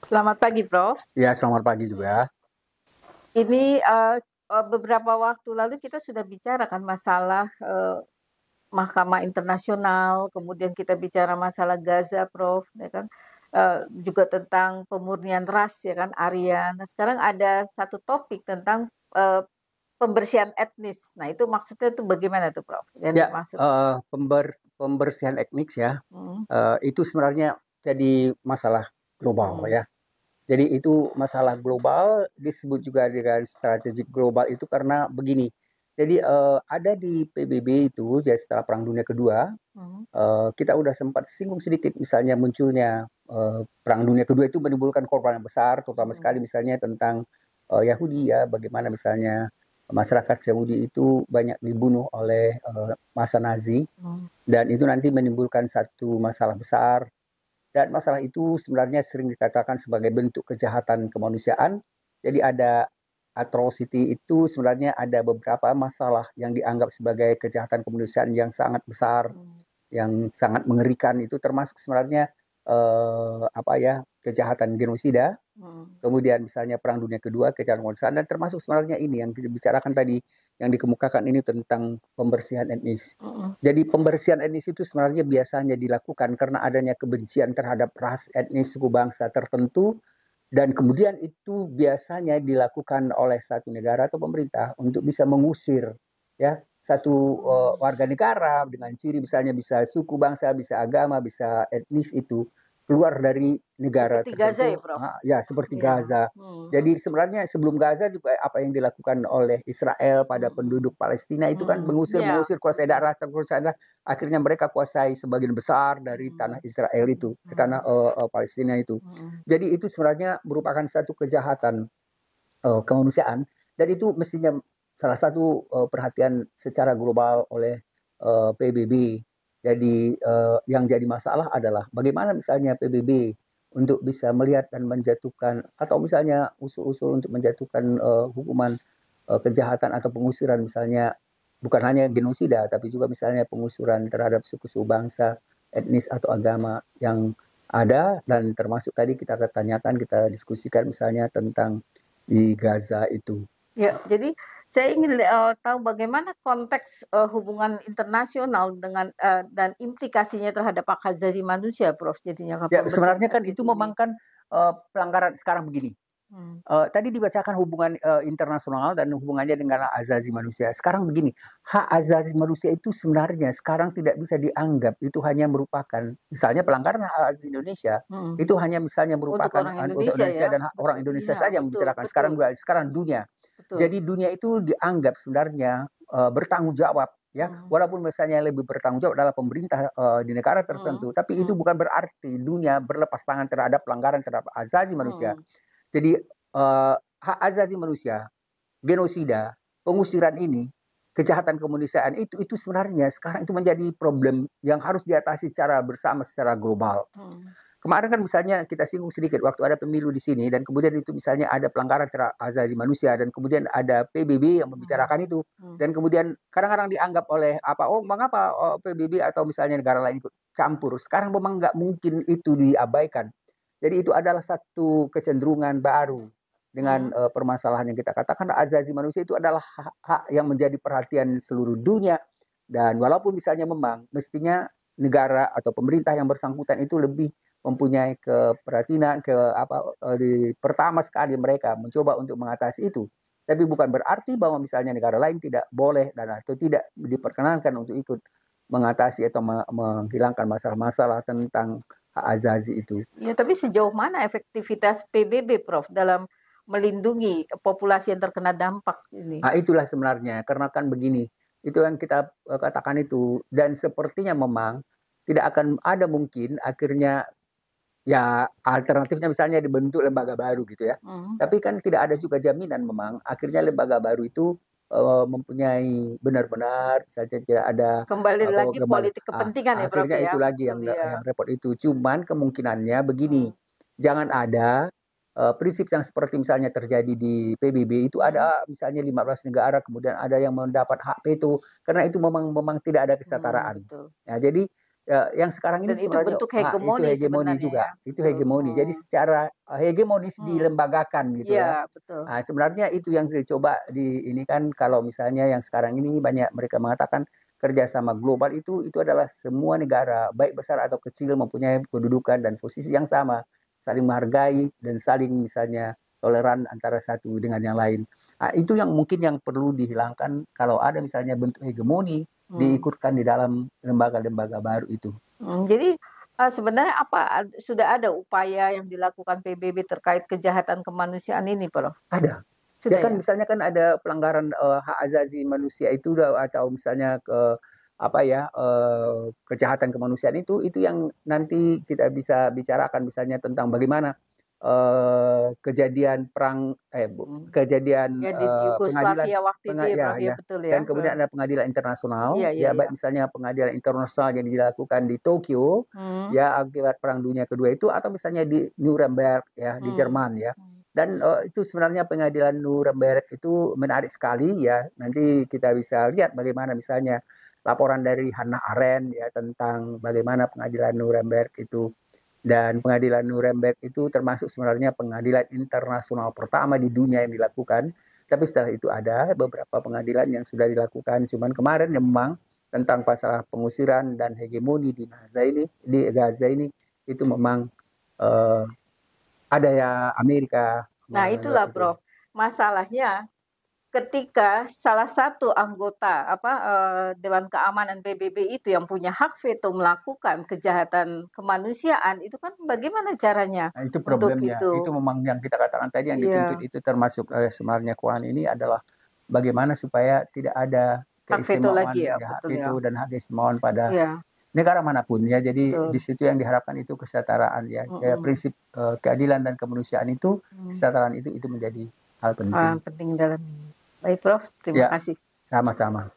Selamat pagi, Prof. Ya, selamat pagi juga. Ini beberapa waktu lalu kita sudah bicara kan masalah Mahkamah Internasional, kemudian kita bicara masalah Gaza, Prof. Ya kan, juga tentang pemurnian ras, ya kan, Arya. Nah, sekarang ada satu topik tentang pembersihan etnis. Nah, itu maksudnya itu bagaimana tuh, Prof? Yang Ya, dimaksud? pembersihan etnik ya, Hmm. itu sebenarnya jadi masalah global Hmm. ya. Jadi itu masalah global disebut juga dengan strategik global itu karena begini. Jadi ada di PBB itu, ya setelah Perang Dunia Kedua, Hmm. kita udah sempat singgung sedikit misalnya munculnya Perang Dunia Kedua itu menimbulkan korban yang besar, terutama Hmm. sekali misalnya tentang Yahudi ya, bagaimana misalnya masyarakat Yahudi itu banyak dibunuh oleh masa Nazi Hmm. dan itu nanti menimbulkan satu masalah besar dan masalah itu sebenarnya sering dikatakan sebagai bentuk kejahatan kemanusiaan. Jadi ada atrocity itu sebenarnya ada beberapa masalah yang dianggap sebagai kejahatan kemanusiaan yang sangat besar, Hmm. yang sangat mengerikan itu termasuk sebenarnya apa ya kejahatan genosida, Hmm. kemudian misalnya Perang Dunia Kedua, kejahatan kemanusiaan, dan termasuk sebenarnya ini yang dibicarakan tadi, yang dikemukakan ini tentang pembersihan etnis. Hmm. Jadi pembersihan etnis itu sebenarnya biasanya dilakukan karena adanya kebencian terhadap ras, etnis, suku bangsa tertentu, dan kemudian itu biasanya dilakukan oleh satu negara atau pemerintah untuk bisa mengusir ya satu Hmm. warga negara dengan ciri misalnya bisa suku bangsa, bisa agama, bisa etnis itu keluar dari negara Seperti Gaza ya, tertentu, Prof? ya seperti Ya. Gaza. Hmm. Jadi sebenarnya sebelum Gaza juga apa yang dilakukan oleh Israel pada Hmm. penduduk Palestina itu kan Hmm. Ya, mengusir kuasai betul. daerah terkuasai daerah, akhirnya mereka kuasai sebagian besar dari tanah Hmm. Israel itu, tanah Hmm. Palestina itu. Hmm. Jadi itu sebenarnya merupakan satu kejahatan kemanusiaan dan itu mestinya salah satu perhatian secara global oleh PBB. Jadi yang jadi masalah adalah bagaimana misalnya PBB untuk bisa melihat dan menjatuhkan atau misalnya usul-usul untuk menjatuhkan hukuman kejahatan atau pengusiran misalnya bukan hanya genosida tapi juga misalnya pengusiran terhadap suku-suku bangsa, etnis atau agama yang ada dan termasuk tadi kita tanyakan, kita diskusikan misalnya tentang di Gaza itu. Ya, jadi saya ingin tahu bagaimana konteks hubungan internasional dengan dan implikasinya terhadap hak asasi manusia, Prof. Jadinya Ya pembersihan sebenarnya kan etnis itu ini. memang kan pelanggaran sekarang begini. Hmm. Tadi dibacakan hubungan internasional dan hubungannya dengan hak asasi manusia. Sekarang begini, hak asasi manusia itu sebenarnya sekarang tidak bisa dianggap itu hanya merupakan misalnya pelanggaran hak asasi Indonesia Hmm. itu hanya misalnya Untuk merupakan orang untuk Indonesia Indonesia ya, dan orang betul. Indonesia Iya, saja yang betul, membicarakan sekarang betul, sekarang dunia. betul. Jadi dunia itu dianggap sebenarnya bertanggung jawab ya, Hmm. walaupun misalnya yang lebih bertanggung jawab adalah pemerintah di negara Hmm. tertentu, tapi itu Hmm. bukan berarti dunia berlepas tangan terhadap pelanggaran terhadap asasi manusia. Hmm. Jadi hak asasi manusia, genosida, pengusiran ini, kejahatan kemanusiaan itu sebenarnya sekarang itu menjadi problem yang harus diatasi secara bersama secara global. Hmm. Kemarin kan misalnya kita singgung sedikit waktu ada pemilu di sini dan kemudian itu misalnya ada pelanggaran terhadap asasi manusia dan kemudian ada PBB yang Hmm. membicarakan itu Hmm. dan kemudian kadang-kadang dianggap oleh mengapa PBB atau misalnya negara lain ikut campur. Sekarang memang nggak mungkin itu diabaikan. Jadi itu adalah satu kecenderungan baru dengan Hmm. permasalahan yang kita katakan asasi manusia itu adalah hak yang menjadi perhatian seluruh dunia dan walaupun misalnya memang mestinya negara atau pemerintah yang bersangkutan itu lebih mempunyai keperhatian di pertama sekali mereka mencoba untuk mengatasi itu. Tapi bukan berarti bahwa misalnya negara lain tidak boleh dan atau tidak diperkenankan untuk ikut mengatasi atau menghilangkan masalah-masalah tentang hak azazi itu. Ya, tapi sejauh mana efektivitas PBB, Prof, dalam melindungi populasi yang terkena dampak ini? Nah, itulah sebenarnya karena kan begini, itu yang kita katakan itu dan sepertinya memang tidak akan ada mungkin akhirnya ya alternatifnya misalnya dibentuk lembaga baru gitu ya. Hmm. Tapi kan tidak ada juga jaminan memang akhirnya lembaga baru itu mempunyai benar-benar misalnya tidak ada Kembali lagi lembaga. politik kepentingan ya, Prof, Akhirnya ya? itu lagi Betul ya. yang repot itu. Cuman kemungkinannya begini, Hmm. jangan ada prinsip yang seperti misalnya terjadi di PBB itu Hmm. ada misalnya 15 negara kemudian ada yang mendapat hak veto karena itu memang tidak ada kesetaraan. Betul. Ya, jadi yang sekarang ini Dan itu sebenarnya bentuk itu hegemoni hegemoni sebenarnya juga, ya? itu Betul. hegemoni. Jadi secara hegemonis Hmm. dilembagakan gitu ya. Iya, betul. Nah, sebenarnya itu yang saya coba di ini kan kalau misalnya yang sekarang ini banyak mereka mengatakan kerjasama global itu adalah semua negara baik besar atau kecil mempunyai kedudukan dan posisi yang sama, saling menghargai dan saling misalnya toleran antara satu dengan yang lain. Nah, itu yang mungkin yang perlu dihilangkan kalau ada misalnya bentuk hegemoni diikutkan di dalam lembaga-lembaga baru itu. Jadi sebenarnya sudah ada upaya yang dilakukan PBB terkait kejahatan kemanusiaan ini, Prof? Ada. Sudah Ya kan ya? misalnya kan ada pelanggaran hak asasi manusia itu atau misalnya kejahatan kemanusiaan itu yang nanti kita bisa bicarakan misalnya tentang bagaimana kejadian perang kejadian Ya di pengadilan Yugoslavia waktu itu ya, Prof, ya ya betul ya. dan kemudian ada pengadilan internasional Iya, iya, ya iya. baik misalnya pengadilan internasional yang dilakukan di Tokyo ya akibat perang dunia kedua itu atau misalnya di Nuremberg ya di Jerman ya. Dan itu sebenarnya pengadilan Nuremberg itu menarik sekali ya. Nanti kita bisa lihat bagaimana misalnya laporan dari Hannah Arendt ya tentang bagaimana pengadilan Nuremberg itu. Dan pengadilan Nuremberg itu termasuk sebenarnya pengadilan internasional pertama di dunia yang dilakukan. Tapi setelah itu ada beberapa pengadilan yang sudah dilakukan. Cuman kemarin memang tentang masalah pengusiran dan hegemoni di Gaza ini itu memang ada ya Amerika. Nah, itulah Prof. Masalahnya ketika salah satu anggota Dewan Keamanan PBB itu yang punya hak veto melakukan kejahatan kemanusiaan, itu kan bagaimana caranya Nah, itu untuk problemnya. itu? Itu memang yang kita katakan tadi yang Iya, dituntut itu termasuk sebenarnya Quran ini adalah bagaimana supaya tidak ada hak veto keistimewaan lagi ya, hak betul ya. veto dan hak keistimewaan pada Iya, negara manapun ya. Jadi betul. di situ yang diharapkan itu kesetaraan ya. Prinsip keadilan dan kemanusiaan itu kesetaraan itu menjadi hal penting. Penting dalam ini. Baik, Prof. Terima kasih. Sama-sama.